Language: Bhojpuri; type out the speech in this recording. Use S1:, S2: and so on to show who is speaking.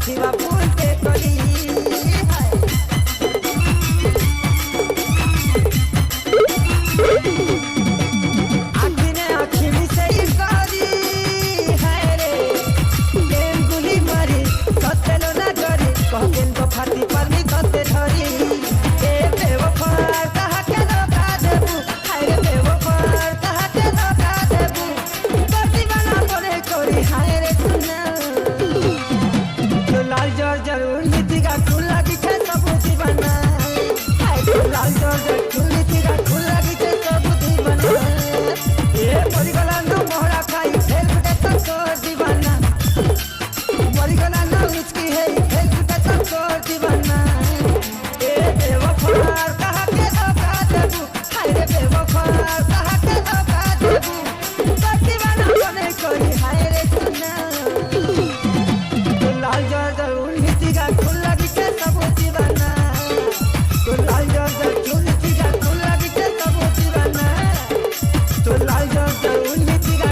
S1: हाथीवा फूलते करी आखी ने आखी मिसे करी है रे गेम गुली मारी सत्ते लो ना करी कहकेन तो फाटी पारनी सत्ते धरी ए बेवफार कहा के धोखा देबू हाय रे बेवफार कहा के धोखा देबू बसी बना तोरे कोरी हाय रे सुना तो लाल जोर जरूर नीति का खुल लगी छे सब दीवाना हाय तो लाल जोर जरूर खुल नीति का खुल लगी छे सब दीवाना ए परिगला नो मोहरा खाई फेल के तो दीवाना परिगला नो उसकी है फेल के तो दीवाना ए बेवफार कहा के धोखा देबू हाय रे बेवफार कहा के धोखा देबू बसी बना तोरे कोरी हाय रे सुना तो लाल जोर जरूर नीति का खुल लगी छे सब दीवाना तो लाल जोर जरूर नीति का खुल लगी छे सब दीवाना तो लाल जोर जरूर नीति का